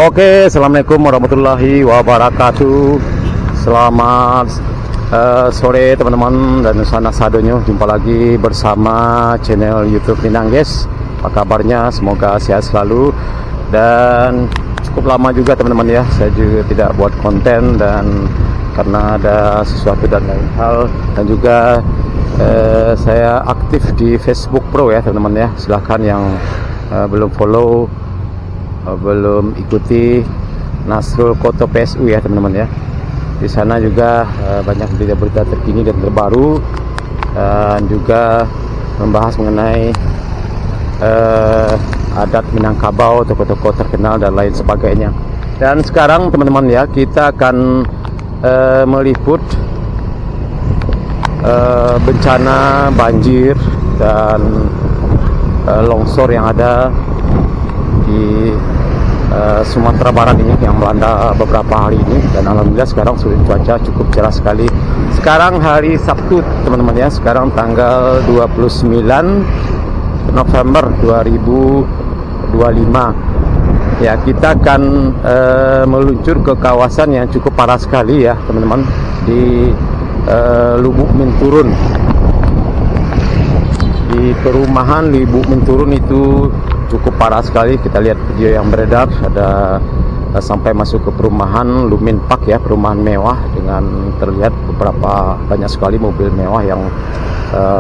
Oke, assalamualaikum warahmatullahi wabarakatuh. Selamat sore teman-teman dan sana sadonya. Jumpa lagi bersama channel YouTube Minang, guys. Apa kabarnya? Semoga sehat selalu. Dan cukup lama juga teman-teman ya, saya juga tidak buat konten dan karena ada sesuatu dan lain hal. Dan juga saya aktif di Facebook Pro ya teman-teman ya. Silahkan yang belum follow, belum ikuti Nasrul Koto PSU ya teman-teman ya. Di sana juga banyak berita-berita terkini dan terbaru, dan juga membahas mengenai adat Minangkabau, tokoh-tokoh terkenal dan lain sebagainya. Dan sekarang teman-teman ya, kita akan meliput bencana banjir dan longsor yang ada di Sumatera Barat ini yang melanda beberapa hari ini. Dan alhamdulillah sekarang sudah cuaca cukup cerah sekali. Sekarang hari Sabtu teman-teman ya, sekarang tanggal 29 November 2025 ya. Kita akan meluncur ke kawasan yang cukup parah sekali ya teman-teman, di Lubuk Minturun. Di perumahan Lubuk Minturun itu cukup parah sekali. Kita lihat video yang beredar, ada sampai masuk ke perumahan Lumin Park ya, perumahan mewah, dengan terlihat banyak sekali mobil mewah yang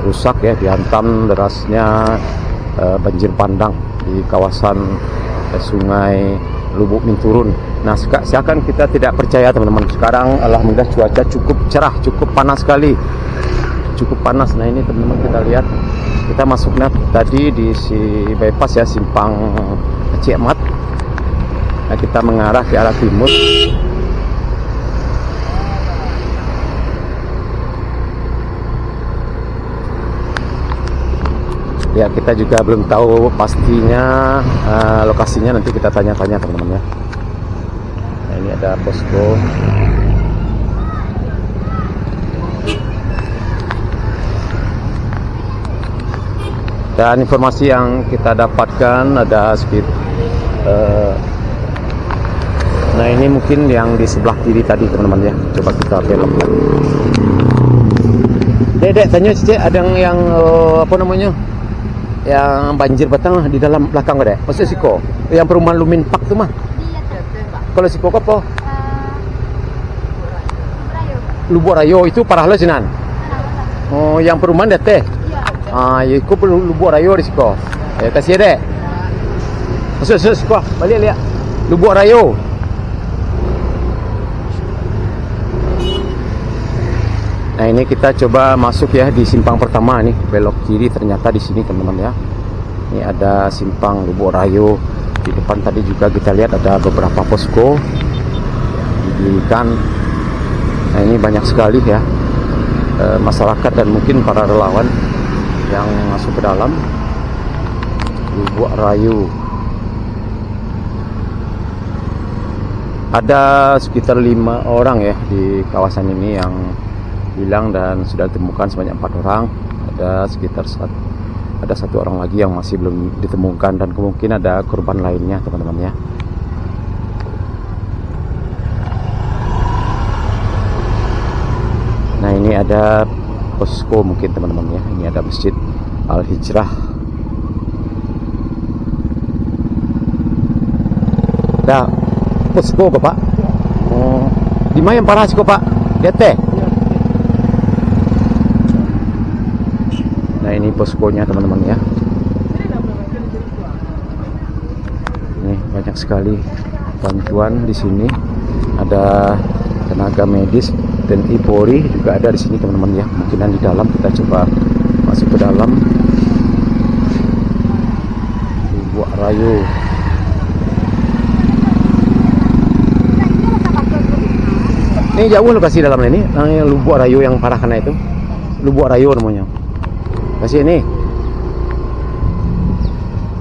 rusak ya, dihantam derasnya banjir bandang di kawasan sungai Lubuk Minturun. Nah, seakan kita tidak percaya teman-teman, sekarang alhamdulillah cuaca cukup cerah, cukup panas sekali, cukup panas. Nah ini teman-teman, kita lihat, kita masuknya tadi di si bypass ya, simpang Ciamat. Nah, kita mengarah ke arah timur. Ya, kita juga belum tahu pastinya lokasinya, nanti kita tanya-tanya teman-teman ya. Nah, ini ada posko. Dan informasi yang kita dapatkan ada sekitar nah ini mungkin yang di sebelah kiri tadi teman-teman ya. Coba kita belokkan. Dedek tanya Cece, ada yang apa namanya, yang banjir batang di dalam belakang Dek. Maksudnya Siko yang perumahan Lumin Park tuh mah. Kalau Siko apa? Lubuk Rayo itu parah lo sinan. Oh, yang perumahan Dek. Ya ikut Lubuk Rayo di Siko. Kasih Dek. Masuk Siko, balik lihat. Lubuk Rayo. Nah, ini kita coba masuk ya di simpang pertama nih, belok kiri ternyata di sini teman-teman ya. Ini ada simpang Lubuk Rayo. Di depan tadi juga kita lihat ada beberapa posko didirikan. Nah, ini banyak sekali ya masyarakat dan mungkin para relawan yang masuk ke dalam Lubuk Rayo. Ada sekitar 5 orang ya di kawasan ini yang hilang dan sudah ditemukan sebanyak 4 orang. Ada sekitar ada 1 orang lagi yang masih belum ditemukan, dan kemungkinan ada korban lainnya teman-teman ya. Nah, ini ada posko mungkin teman-teman ya. Ini ada Masjid Al-Hijrah. Dah posko Bapak. Oh, di mana yang parah sih Pak? Lihat teh. Nah, ini poskonya teman-teman ya. Ini banyak sekali bantuan di sini. Ada tenaga medis dan Polri juga ada di sini teman-teman ya. Mungkinan di dalam, kita coba masuk ke dalam Lubuk Rayo. Ini jauh lokasi dalamnya ini, yang Lubuk Rayo yang parah karena itu. Lubuk Rayo namanya. Kasih ini.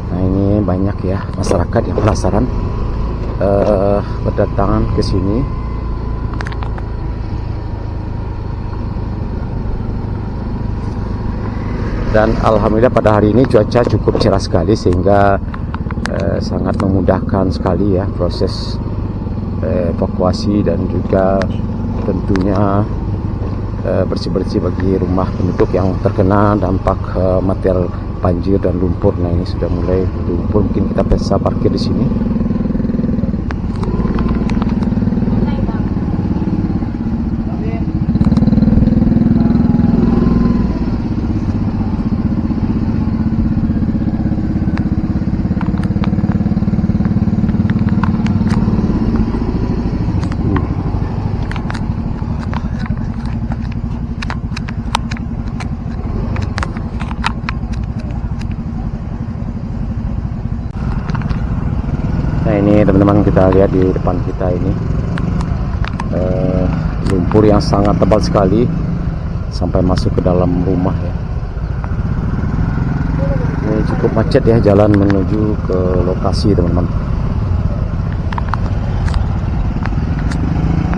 Nah, ini banyak ya masyarakat yang penasaran berdatangan ke sini. Dan alhamdulillah pada hari ini cuaca cukup cerah sekali, sehingga sangat memudahkan sekali ya proses evakuasi dan juga tentunya bersih-bersih bagi rumah penduduk yang terkena dampak material banjir dan lumpur. Nah ini sudah mulai lumpur, mungkin kita bisa parkir di sini. Nah ini teman-teman, kita lihat di depan kita ini lumpur yang sangat tebal sekali sampai masuk ke dalam rumah ya. Ini cukup macet ya jalan menuju ke lokasi teman-teman.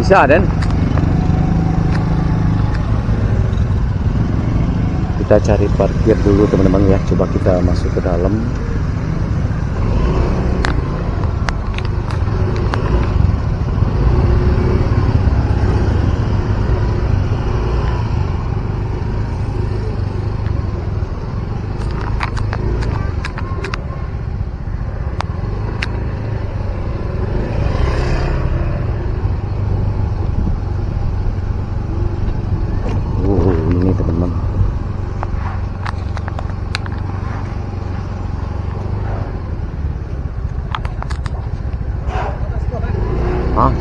Bisa Den? Kita cari parkir dulu teman-teman ya. Coba kita masuk ke dalam. Ini teman-teman.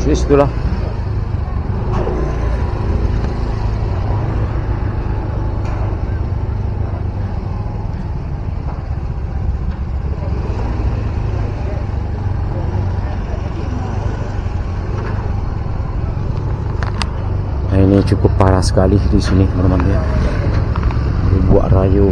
Sini situlah. Nah ini cukup parah sekali di sini teman-teman ya. Buat rayu.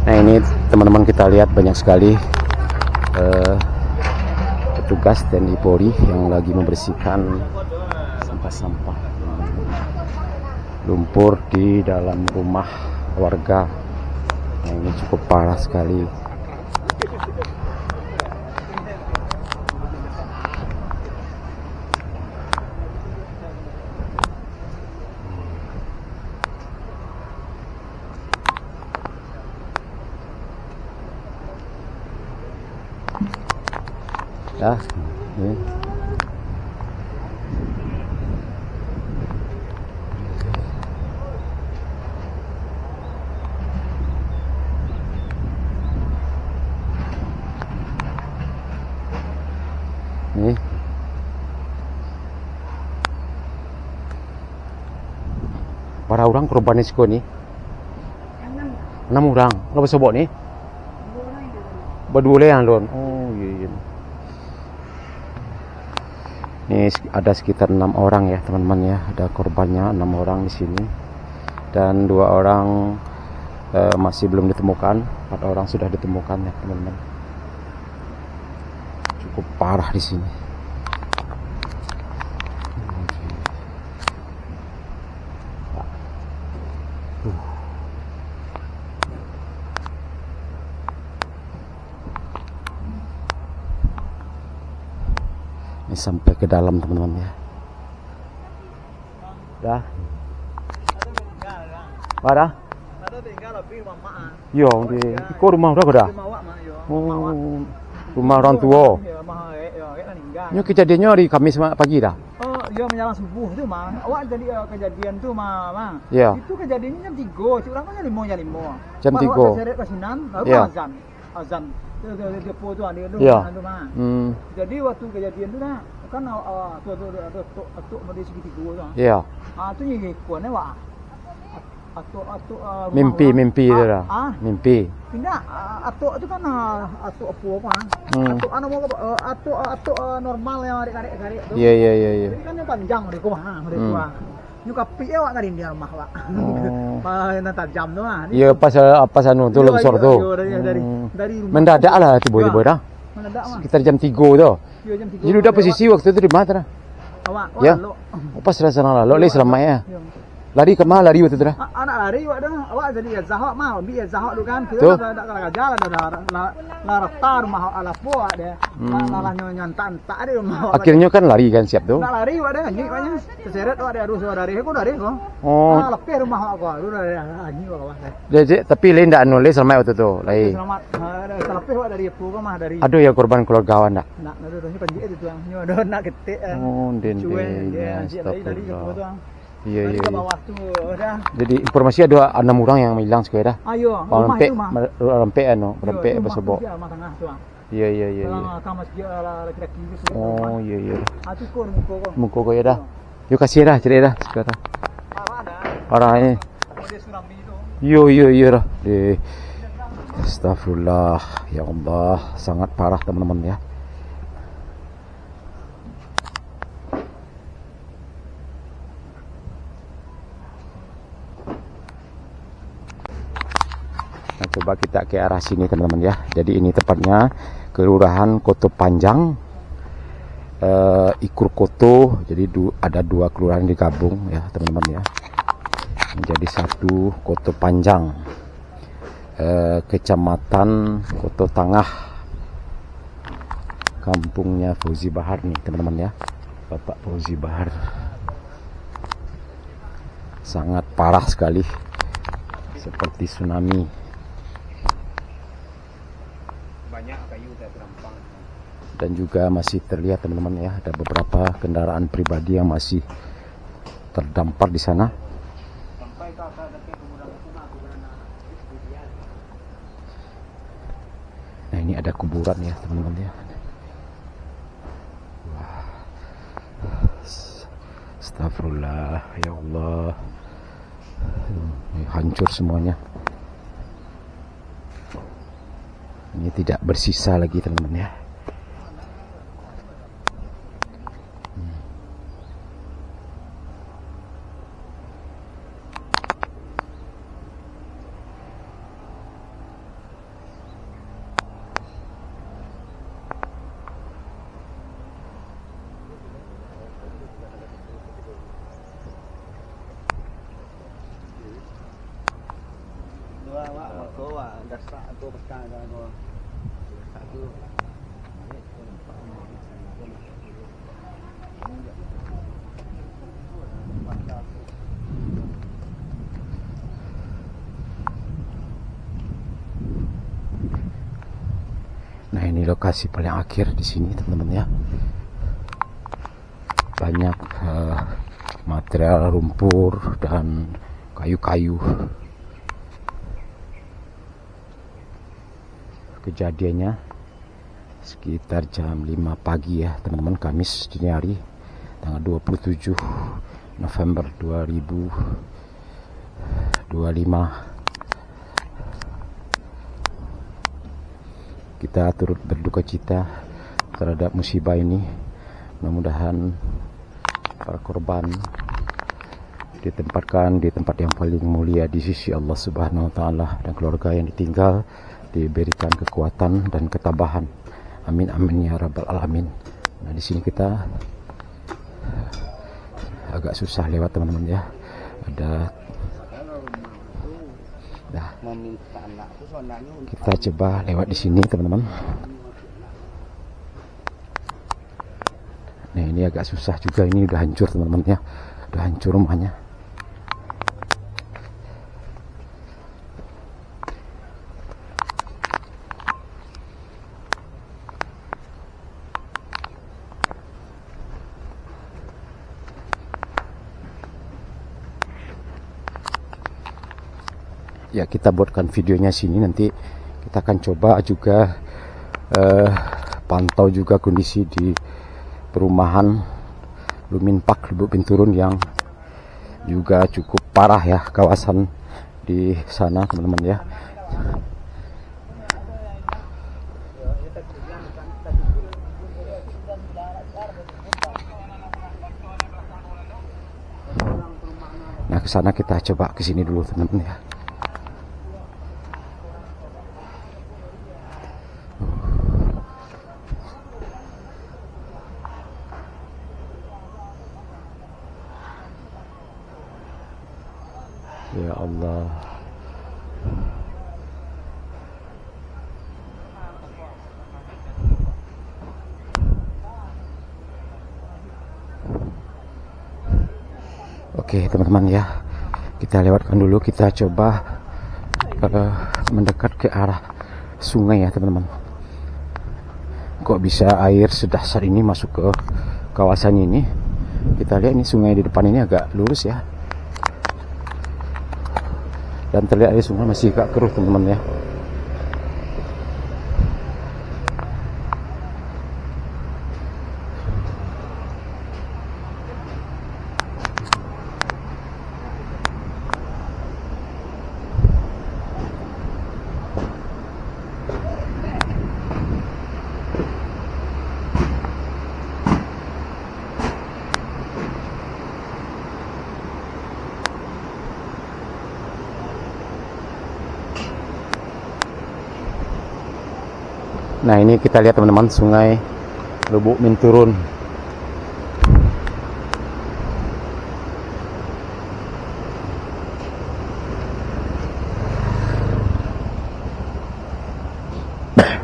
Nah ini teman-teman, kita lihat banyak sekali petugas TNI Polri yang lagi membersihkan sampah-sampah lumpur di dalam rumah warga. Nah ini cukup parah sekali. Ya, ini. Ini. Para orang korban risiko nih. 6 orang. Lo bisa bawa nih? Berdua yang don. Oh iya. Ini ada sekitar 6 orang ya teman-teman ya. Ada korbannya 6 orang di sini, dan 2 orang masih belum ditemukan. 4 orang sudah ditemukan ya teman-teman. Cukup parah di sini. Ini sampai ke dalam teman-teman ya. Dah. Dah. Yo, di kok rumah udah dah. Oh, rumah orang tua. Ini kejadiannya hari Kamis pagi dah. Oh, dia menjelang subuh tu mah. Awak jadi kejadian tu mah. Ya. Itu kejadiannya jam 3. Cik orang kan jam 5. Jam 3. Awak seret ke sinan, baru Ya. azan. Dia depo tu ada tu Ya. mah. Jadi waktu kejadian tu dah kan atuk mesti segitiga tu. Ya. Tu ni kuan awak. Atuk Mimpi tu dah. Mimpi. Tidak, atuk tu kan atuk apa? Atuk atuk normal yang garik tu. Iya. Jadi kan yang panjang mereka mah. Nyukapi awak tadi di rumah awak. Oh. Pas tajam tuh ah. Iya pas anu tuh longsor tuh. Dari rumah. Mendadak lah tiba-tiba dah. Mendadak mah. Sekitar jam 3 tuh. Iya jam 3. Jadi udah posisi waktu itu di mana? Awak, Ya. lo. Pas sana lalu selama ya. Iya. Lari ke mana lari waktu itu dah? Anak lari awak dah. Awak jadi ya zahok mah, bi ya zahok tu kan. Tuh. Kita dah kalau jalan dah raftar rumah ala po dia. Lah nyantan tak ada rumah awak. Akhirnya kan lari kan siap tuh. Nak lari awak dah anjing banyak. Terseret awak dia aduh dari aku dari aku. Oh. Lepeh rumah awak kau. Lu dari anjing awak. Jadi tapi lain ndak anu lain selama waktu itu. Lain. Selamat. Lepeh awak dari aku mah dari. Aduh ya korban keluargaan dah. Nak ni panji itu tuang. Ni ada nak ketik. Oh, den. Dia dari ke tuang. Iya iya. Ke bawah tu dah. Jadi informasi ada 6 orang yang hilang sekarang dah. Ayo, rumah Rempek, itu mah. rempek anu, rempek bersebok. Rumah tengah tuang. Iya iya iya. Kalau kamar dia laki-laki itu. Oh iya iya. Atu kor muko. Muka kau ya dah. Yuk kasih dah cerai dah sekarang. Ada. Parah ini. Dia tsunami itu. Yo yo yo dah. Astagfirullah. Ya Allah, sangat parah teman-teman ya. Nah, coba kita ke arah sini teman-teman ya. Jadi ini tepatnya Kelurahan Koto Panjang, Ikur Koto. Jadi ada 2 kelurahan digabung ya teman-teman ya. Menjadi satu Koto Panjang, Kecamatan Koto Tangah, kampungnya Fauzi Bahar nih teman-teman ya. Bapak Fauzi Bahar. Sangat parah sekali, seperti tsunami. Dan juga masih terlihat teman-teman ya, ada beberapa kendaraan pribadi yang masih terdampar di sana. Nah ini ada kuburan ya teman-teman ya. Wah. Astagfirullah ya Allah. Hancur semuanya. Ini tidak bersisa lagi teman-teman ya. Nah ini lokasi paling akhir di sini teman-teman ya. Banyak material lumpur dan kayu-kayu. Kejadiannya sekitar jam 5 pagi ya teman-teman, Kamis dini hari tanggal 27 November 2025. Kita turut berduka cita terhadap musibah ini. Mudah-mudahan para korban ditempatkan di tempat yang paling mulia di sisi Allah Subhanahu wa taala, dan keluarga yang ditinggal diberikan kekuatan dan ketabahan. Amin amin ya rabbal alamin. Nah di sini kita agak susah lewat teman-teman ya. Kita coba lewat di sini teman-teman. Nah ini agak susah juga, ini udah hancur teman-teman ya, udah hancur rumahnya. Ya kita buatkan videonya sini, nanti kita akan coba juga pantau juga kondisi di perumahan Lumin Park Lubuk Binturun yang juga cukup parah ya kawasan di sana teman-teman ya. ke sana, kita coba ke sini dulu teman-teman ya. Ya Allah. Oke teman-teman ya, kita lewatkan dulu, kita coba mendekat ke arah sungai ya teman-teman. Kok bisa air sedasar ini masuk ke kawasan ini? Kita lihat ini sungai di depan ini agak lurus ya, dan terlihat air sungai masih agak keruh teman-teman ya. Nah ini kita lihat teman-teman, sungai Lubuk Minturun.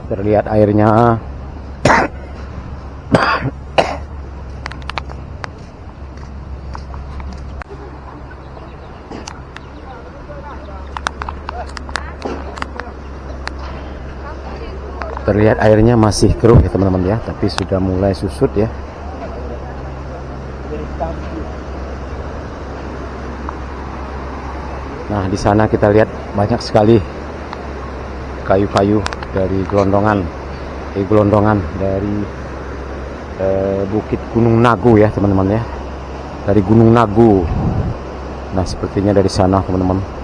Terlihat airnya. Terlihat airnya masih keruh ya teman-teman ya, tapi sudah mulai susut ya. Nah di sana kita lihat banyak sekali kayu-kayu dari gelondongan dari Bukit Gunung Nagu ya teman-teman ya, dari Gunung Nagu. Nah sepertinya dari sana teman-teman.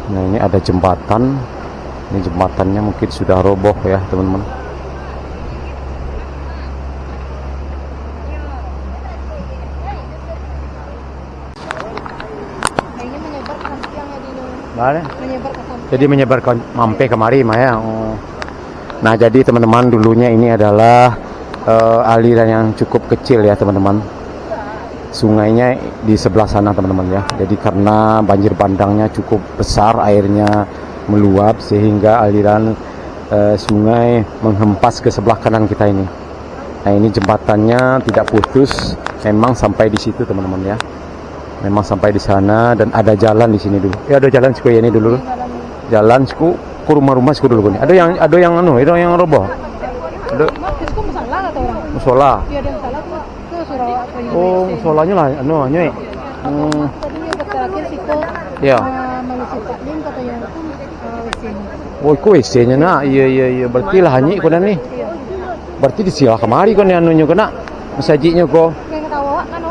Nah ini ada jembatan, ini jembatannya mungkin sudah roboh ya teman-teman. Jadi menyebar ke sampai kemari Maya. Nah jadi teman-teman, dulunya ini adalah aliran yang cukup kecil ya teman-teman. Sungainya di sebelah sana teman-teman ya. Jadi karena banjir bandangnya cukup besar, airnya meluap sehingga aliran sungai menghempas ke sebelah kanan kita ini. Nah ini jembatannya tidak putus, memang sampai di situ teman-teman ya. Memang sampai di sana, dan ada jalan di sini dulu. Ya ada jalan siku ya ini dulu. Jalan siku ke rumah-rumah siku dulu nih. Ada yang roboh. Ada musola. Oh, musolanya lah ya. Ya. Oh, ku WC-nya nak. Iya. Berarti lah hanyi kau nih. Berarti disilah kemari kau nih anunya kena masajinya kau.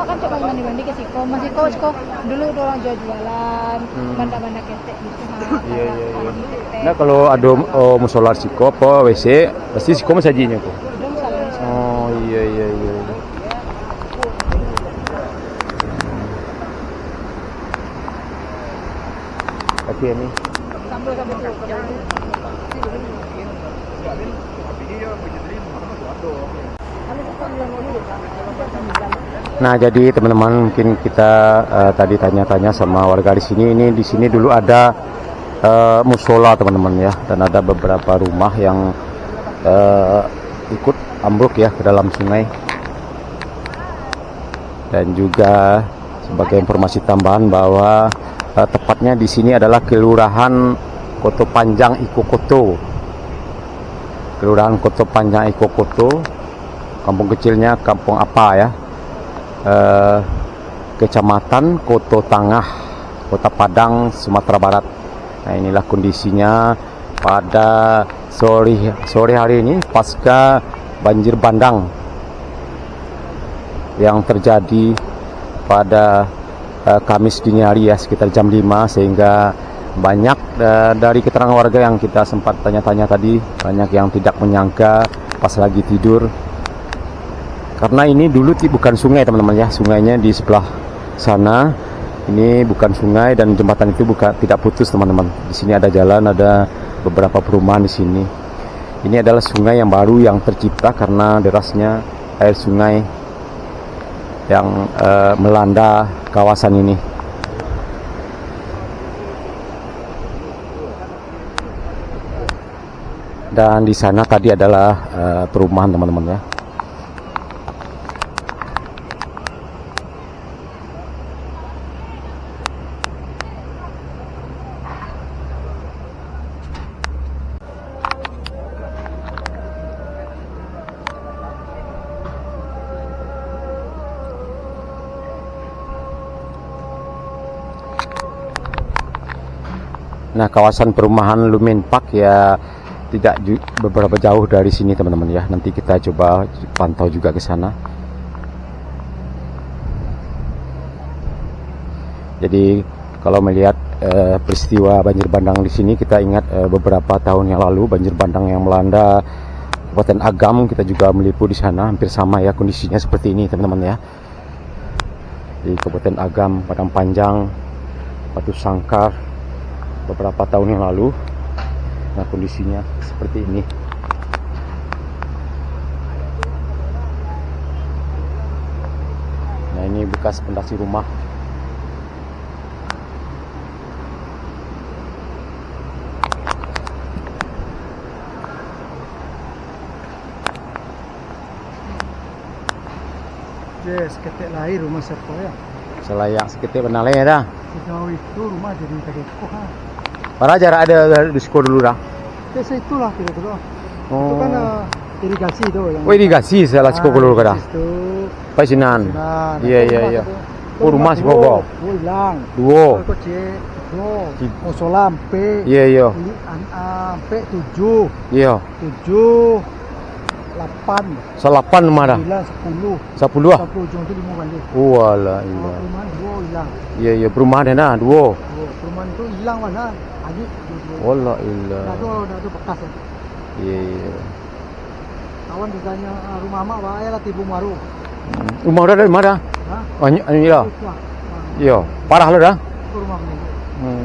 Kan coba mandi ke siko, masih kau dulu orang jualan, banda-banda ketek gitu. Iya. Nah kalau ada musola siko apa WC, pasti siko masajinya kau. Oh iya. Oke ini. Nah jadi teman-teman, mungkin kita tadi tanya-tanya sama warga di sini. Di sini dulu ada musola teman-teman ya, dan ada beberapa rumah yang ikut ambruk ya ke dalam sungai. Dan juga sebagai informasi tambahan bahwa tepatnya di sini adalah Kelurahan Koto Panjang Ikokoto. Kelurahan Koto Panjang Ikokoto, kampung kecilnya Kampung Apa ya. Kecamatan Koto Tangah, Kota Padang, Sumatera Barat. Nah inilah kondisinya pada sore hari ini pasca banjir bandang yang terjadi pada Kamis dini hari ya, sekitar jam 5, sehingga banyak dari keterangan warga yang kita sempat tanya-tanya tadi, banyak yang tidak menyangka pas lagi tidur Karena ini dulu bukan sungai teman-teman ya, sungainya di sebelah sana. Ini bukan sungai dan jembatan itu tidak putus teman-teman. Di sini ada jalan, ada beberapa perumahan di sini. Ini adalah sungai yang baru yang tercipta karena derasnya air sungai yang melanda kawasan ini. Dan di sana tadi adalah perumahan teman-teman ya. Nah, kawasan perumahan Lumen Park ya tidak beberapa jauh dari sini teman-teman ya. Nanti kita coba pantau juga ke sana. Jadi kalau melihat peristiwa banjir bandang di sini, kita ingat beberapa tahun yang lalu banjir bandang yang melanda Kabupaten Agam, kita juga meliput di sana. Hampir sama ya kondisinya seperti ini teman-teman ya. Di Kabupaten Agam, Padang Panjang, Batu Sangkar beberapa tahun yang lalu. Nah, kondisinya seperti ini. Nah, ini bekas pondasi rumah. Yes, ketek lahir rumah siapa ya? Selayak seketik benale ya dah. Sejauh itu rumah jadi tegeko ha. Para jarak ada di sekolah dulu dah. Desa itulah kira-kira. Itu Oh. kan irigasi itu yang. Oh, irigasi salah sekolah dulu kada. Itu. Pasinan. Nah, Iya iya iya. Oh, rumah si dua, Bobo. dua hilang. Duo. Kok cek. Musola sampai. Iya iya. Sampai 7. Iya. 7 8 Salapan rumah dah. 9 10. 10 ah. 10 ujung itu 5 kali. Walah iya. Perumahan 2 hilang. Iya iya, perumahan dah duo. Perumahan itu hilang mana? Lagi. Walah iya. Ada bekas ya. Iya iya. Kawan ditanya rumah mak bahaya lah Tibu Maru. Rumah dah dari mana? Hah? Oh, iya. Itu lah. Iya, parah lo dah. Itu rumah ini.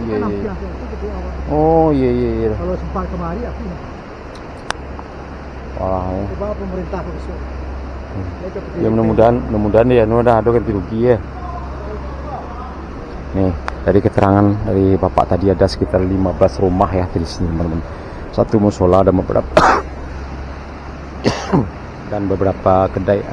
Iya Kan iya. hampir itu gede awal. Oh iya iya iya. Kalau sempat kemari aku Parah ya. coba pemerintah ke besok. Ya mudah-mudahan ya ada ganti rugi ya. Nih, dari keterangan dari Bapak tadi ada sekitar 15 rumah ya di sini teman-teman. Satu musola dan beberapa dan beberapa kedai.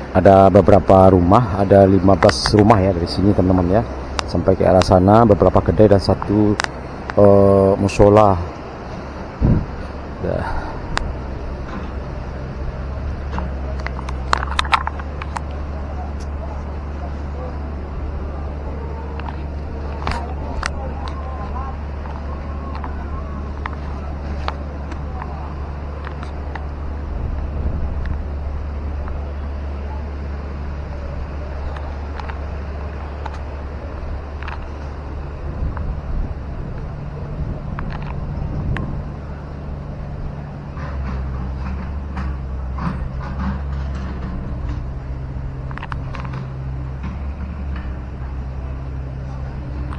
Ada beberapa rumah, ada 15 rumah ya dari sini teman-teman ya, sampai ke arah sana, beberapa kedai dan satu musola.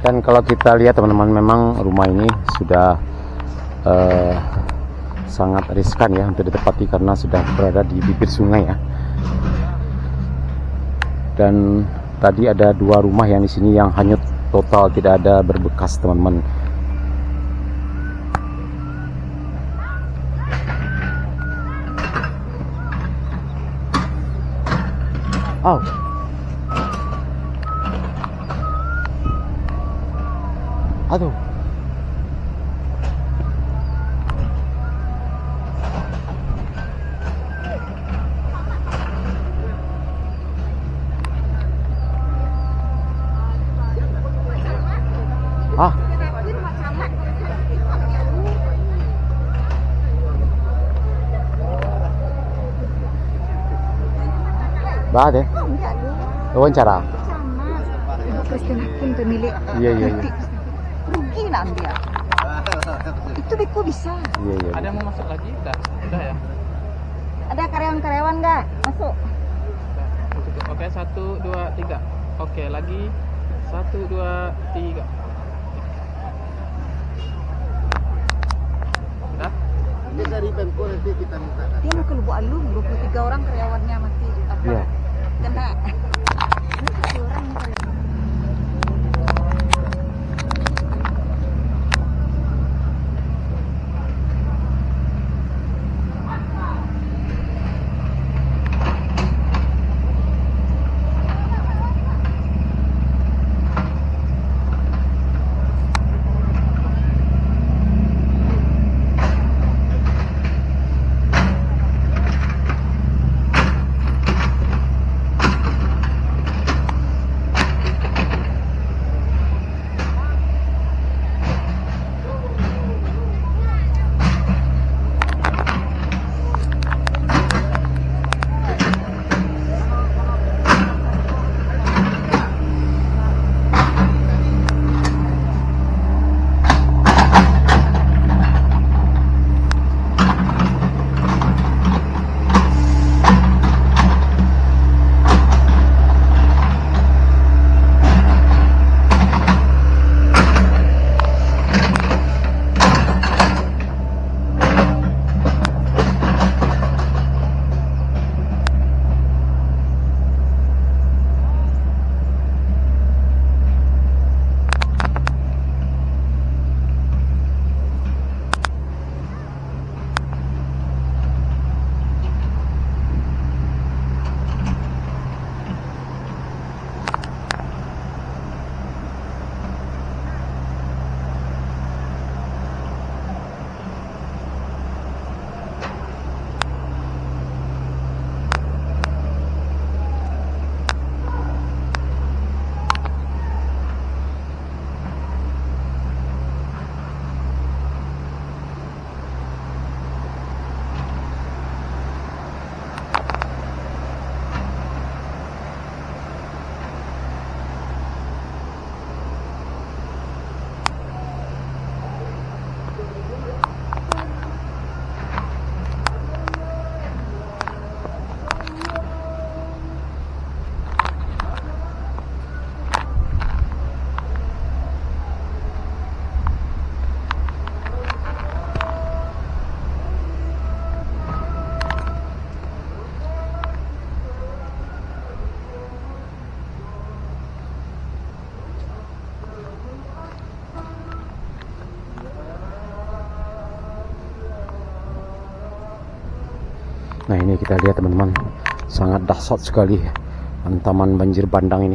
Dan kalau kita lihat teman-teman, memang rumah ini sudah sangat riskan ya untuk ditempati karena sudah berada di bibir sungai ya. Dan tadi ada 2 rumah yang di sini yang hanyut total, tidak ada berbekas teman-teman. Oh. Aduh. Ah. Ba deh. Wawancara. Kristen pun pemilik. Iya, iya, iya. Rugi nak dia. Itu Beko bisa. Iya, iya. Ada yang mau masuk lagi? Udah ya? Ada karyawan-karyawan nggak masuk? Udah. Cukup. Oke, 1, 2, 3. Oke, lagi 1, 2, 3. Udah? Nanti dari Pemko nanti kita minta. Dia mau ke Lubuk Alum, 23 orang karyawannya mati apa? Iya. Kena. Ini 7 orang nih karyawan. Nah, ini kita lihat teman-teman, sangat dahsyat sekali ancaman banjir bandang ini.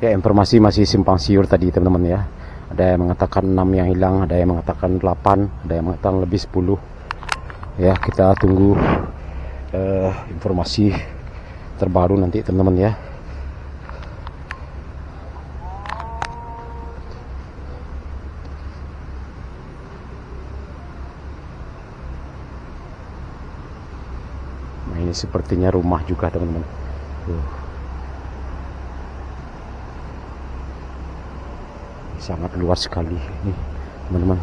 Ya, informasi masih simpang siur tadi teman-teman ya. Ada yang mengatakan 6 yang hilang, ada yang mengatakan 8, ada yang mengatakan lebih 10. Ya, kita tunggu informasi terbaru nanti teman-teman ya. Nah, ini sepertinya rumah juga teman-teman. Sangat luas sekali ini teman-teman.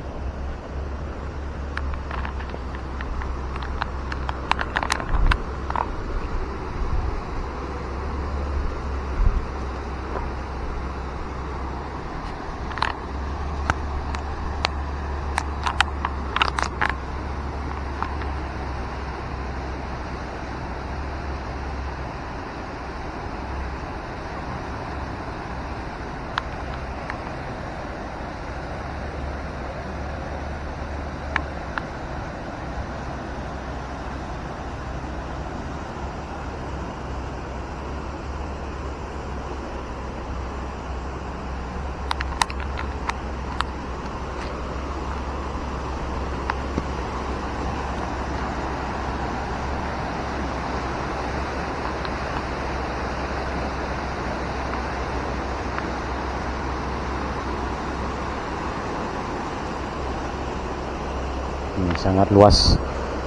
Ini sangat luas,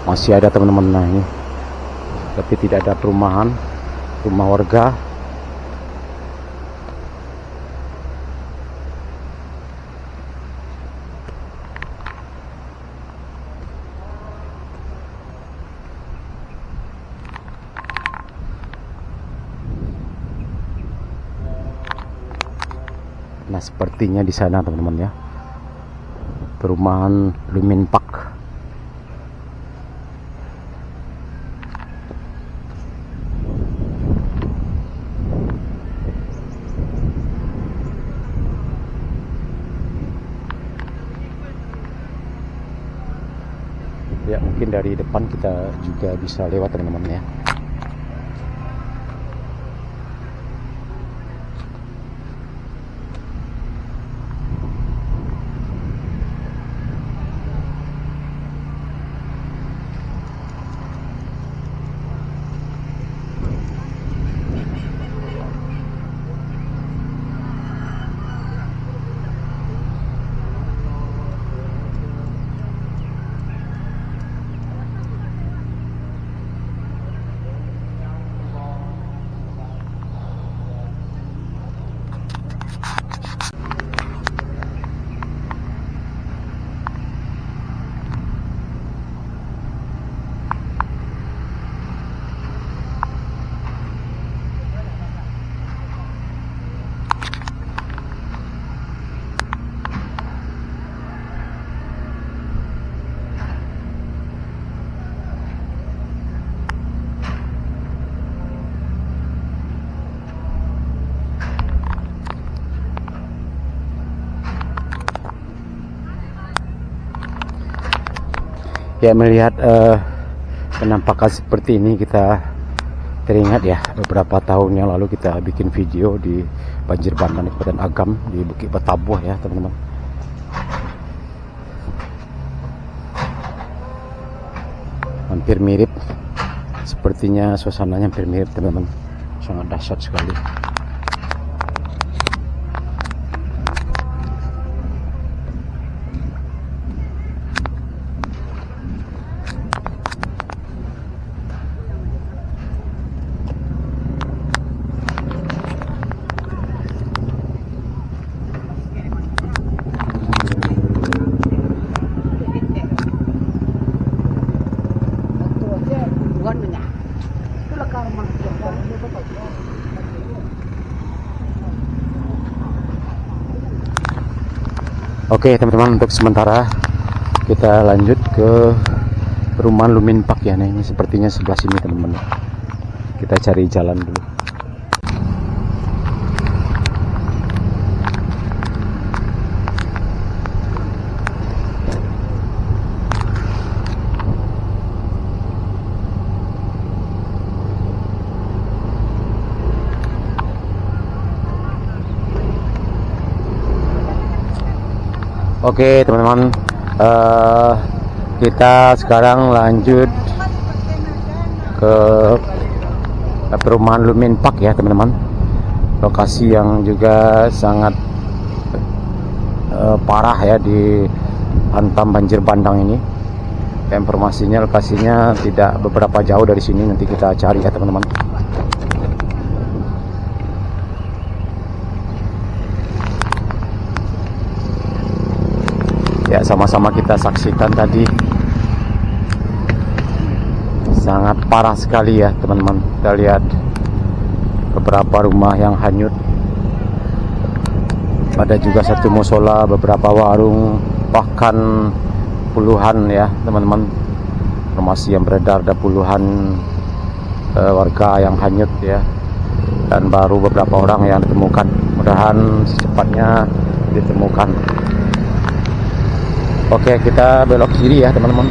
masih ada teman-teman. Nah, ini tapi tidak ada perumahan, rumah warga. Nah, sepertinya di sana teman-teman ya, perumahan Lumin Park. Ya, mungkin dari depan kita juga bisa lewat teman-teman ya. Ya, melihat penampakan seperti ini kita teringat ya, beberapa tahun yang lalu kita bikin video di banjir bandang di Kabupaten Agam di Bukit Batabuh ya teman-teman. Hampir mirip, sepertinya suasananya hampir mirip teman-teman, sangat dahsyat sekali. Oke teman-teman, untuk sementara kita lanjut ke perumahan Lumin Park ya. Nah, ini sepertinya sebelah sini teman-teman. Kita cari jalan dulu. Oke teman-teman, kita sekarang lanjut ke perumahan Lumin Park ya teman-teman. Lokasi yang juga sangat parah ya, di hantam banjir bandang ini. Informasinya lokasinya tidak beberapa jauh dari sini, nanti kita cari ya teman-teman. Ya, sama-sama kita saksikan tadi, sangat parah sekali ya teman-teman. Kita lihat beberapa rumah yang hanyut, ada juga satu musola, beberapa warung, bahkan puluhan ya teman-teman. Informasi yang beredar ada puluhan warga yang hanyut ya, dan baru beberapa orang yang ditemukan. Mudah-mudahan secepatnya ditemukan. Oke, kita belok kiri ya teman-teman.